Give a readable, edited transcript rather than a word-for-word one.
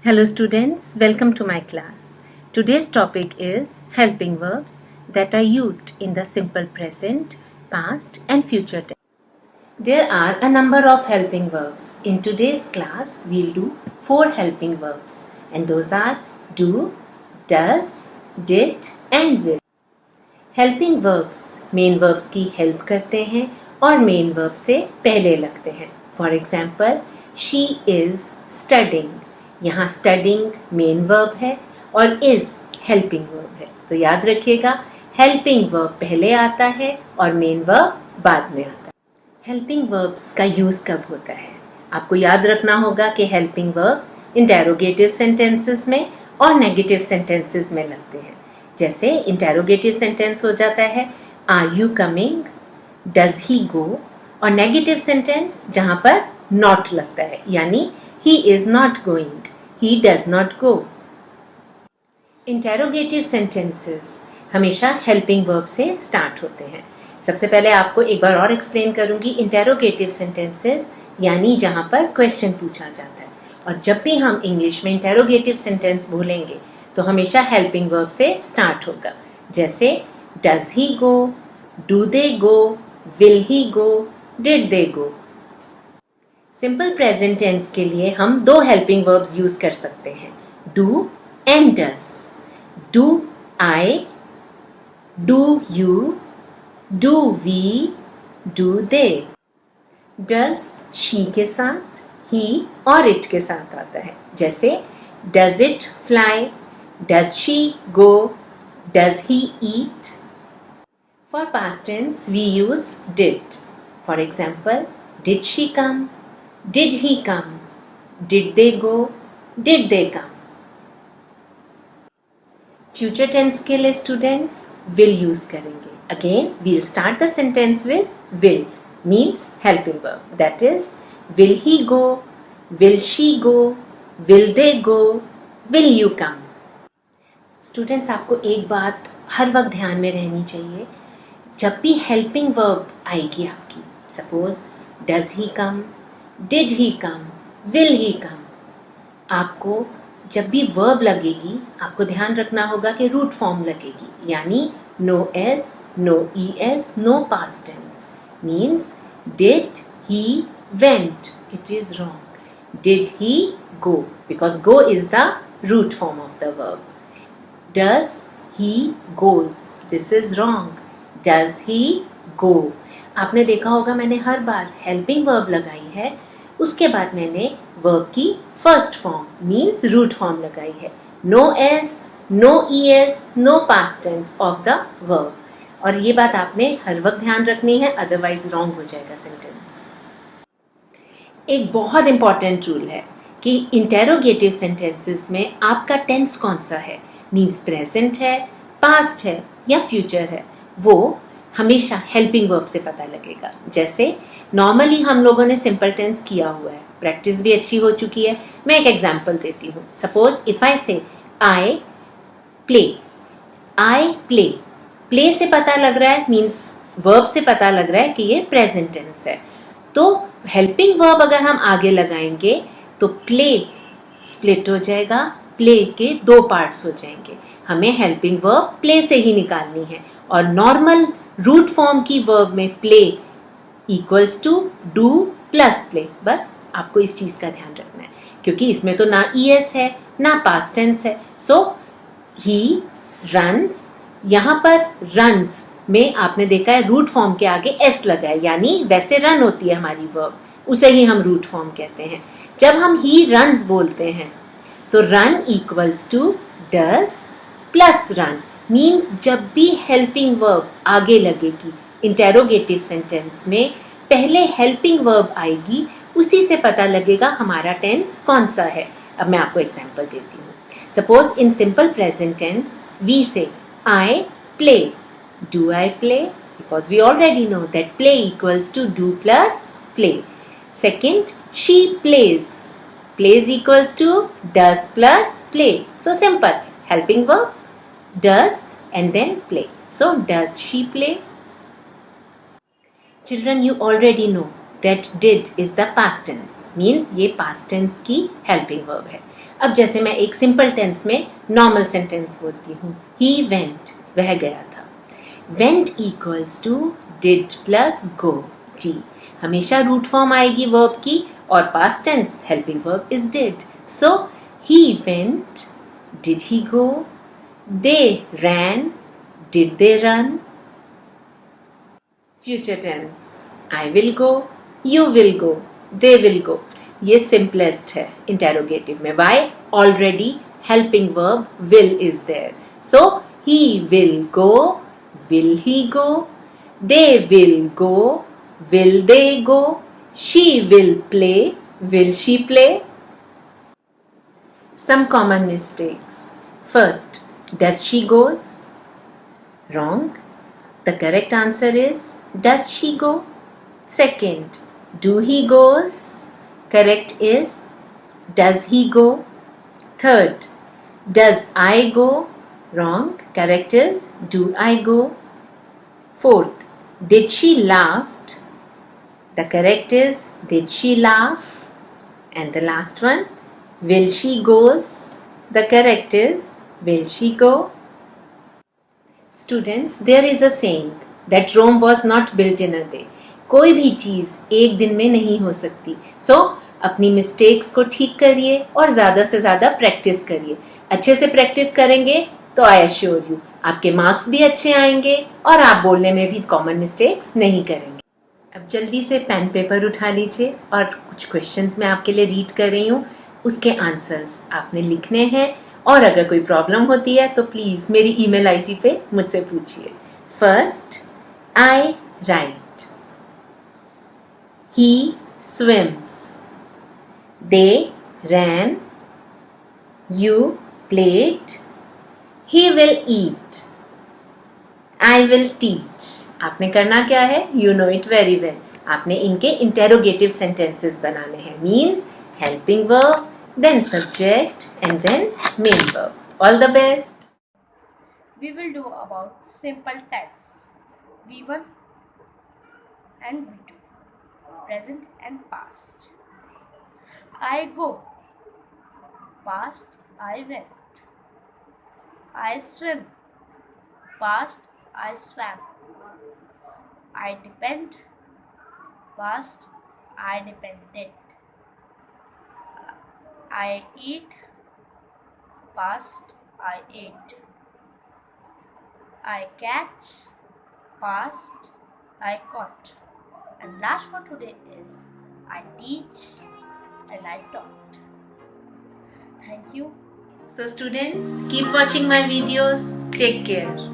Hello students, welcome to my class. Today's topic is helping verbs that are used in the simple present, past and future tense. There are a number of helping verbs. In today's class, we'll do 4 helping verbs and those are do, does, did and will. Helping verbs main verbs की help करते हैं और main verb से पहले लगते हैं. For example, she is studying. यहाँ studying main verb है और is helping verb है. तो याद रखिएगा helping verb पहले आता है और मेन वर्ब बाद में आता है. Helping verbs का यूज कब होता है? आपको याद रखना होगा कि helping verbs interrogative sentences में और negative sentences में लगते हैं. जैसे interrogative sentence हो जाता है Are you coming? Does he go? और negative sentence जहाँ पर not लगता है यानी He is not going. He does not go. Interrogative sentences हमेशा helping verb से start होते हैं. सबसे पहले आपको एक बार और explain करूंगी. Interrogative sentences यानी जहाँ पर question पूछा जाता है. और जब भी हम English में interrogative sentence बोलेंगे तो हमेशा helping verb से start होगा. जैसे Does he go? Do they go? Will he go? Did they go? Simple present tense के लिए हम 2 हेल्पिंग वर्ब्स यूज कर सकते हैं do and does. Do I, do you, do we, do they. Does she के साथ, ही और it के साथ आता है. जैसे does it fly, does she go, does he eat. For past tense we use did. For example did she come, Did he come? Did they go? Did they come? Future tense के लिए students will use करेंगे. Again, we'll start the sentence with will means helping verb. That is, will he go? Will she go? Will they go? Will you come? Students आपको एक बात हर वक्त ध्यान में रहनी चाहिए. जब भी helping verb आएगी आपकी, suppose does he come? Did he come? Will he come? आपको जब भी verb लगेगी आपको ध्यान रखना होगा कि root form लगेगी यानी no s, no es, no past tense means did he went. It is wrong. Did he go? Because go is the root form of the verb. Does he goes? This is wrong. Does he go? आपने देखा होगा मैंने हर बार helping verb लगाई है उसके बाद मैंने verb की first form means root form लगाई है. No S, no E S, no past tense of the verb. और ये बात आपने हर वक्त ध्यान रखनी है अदरवाइज रॉन्ग हो जाएगा सेंटेंस. एक बहुत इंपॉर्टेंट रूल है कि इंटेरोगेटिव सेंटेंसेस में आपका टेंस कौन सा है मीन्स प्रेजेंट है, पास्ट है या फ्यूचर है वो हमेशा हेल्पिंग वर्ब से पता लगेगा. जैसे नॉर्मली हम लोगों ने सिंपल टेंस किया हुआ है, प्रैक्टिस भी अच्छी हो चुकी है. मैं एक एग्जांपल देती हूँ. सपोज इफ आई से I play, I play, play से पता लग रहा है मीन्स वर्ब से पता लग रहा है कि ये प्रेजेंट टेंस है. तो हेल्पिंग वर्ब अगर हम आगे लगाएंगे तो प्ले स्प्लिट हो जाएगा, प्ले के 2 पार्ट्स हो जाएंगे. हमें हेल्पिंग वर्ब प्ले से ही निकालनी है और नॉर्मल रूट फॉर्म की वर्ब में play equals to do plus play. बस आपको इस चीज का ध्यान रखना है क्योंकि इसमें तो ना ईएस है ना पास्ट टेंस है. सो ही रन्स, यहां पर रन्स में आपने देखा है रूट फॉर्म के आगे एस लगा है यानी वैसे रन होती है हमारी वर्ब, उसे ही हम रूट फॉर्म कहते हैं. जब हम ही रन्स बोलते हैं तो run equals to does plus run means जब भी हेल्पिंग वर्ब आगे लगेगी इंटेरोगेटिव सेंटेंस में पहले हेल्पिंग वर्ब आएगी, उसी से पता लगेगा हमारा टेंस कौन सा है. अब मैं आपको एग्जांपल देती हूँ. Suppose in simple present tense we say I play. Do I play? Because we already know that play equals to do plus play. Second she plays, plays equals to does plus play. So simple helping verb does and then play. So does she play? Children, you already know that did is the past tense, means ये past tense की helping verb है. अब जैसे मैं एक simple tense में normal sentence बोलती हूँ, he went, वह गया था. Went equals to did plus go, जी. हमेशा root form आएगी verb की और past tense helping verb is did. So he went, did he go? They ran, did they run? Future tense, I will go, you will go, they will go. ये simplest है interrogative में. Why? Already helping verb will is there. So he will go, will he go? They will go, will they go? She will play, will she play? Some common mistakes. First, does she goes? Wrong. The correct answer is does she go? Second, do he goes? Correct is does he go? Third, does I go? Wrong. Correct is do I go? Fourth, did she laughed? The correct is did she laugh? And the last one, will she goes? The correct is will she go? Students, there is a saying that Rome was not built in a day. कोई भी चीज एक दिन में नहीं हो सकती. So अपनी मिस्टेक्स को ठीक करिए और ज्यादा से ज्यादा प्रैक्टिस करिए. अच्छे से प्रैक्टिस करेंगे तो आई एश्योर यू आपके मार्क्स भी अच्छे आएंगे और आप बोलने में भी कॉमन मिस्टेक्स नहीं करेंगे. अब जल्दी से पेन पेपर उठा लीजिए और कुछ क्वेश्चंस मैं आपके लिए रीड कर रही हूँ. उसके आंसर्स आपने लिखने हैं और अगर कोई प्रॉब्लम होती है तो प्लीज मेरी ईमेल आईडी पे मुझसे पूछिए. First, I write, he swims, they ran, you played, he will eat, I will teach. आपने करना क्या है? You know it very well. आपने इनके इंटेरोगेटिव सेंटेंसेस बनाने हैं. Means helping verb, then subject, and then main verb. All the best. We will do about simple tense, V1 and V2, present and past. I go, past I went. I swim, past I swam. I depend, past I depended. I eat, past I ate. I catch, past I caught. And last for today is I teach and I taught. Thank you. So students, keep watching my videos. Take care.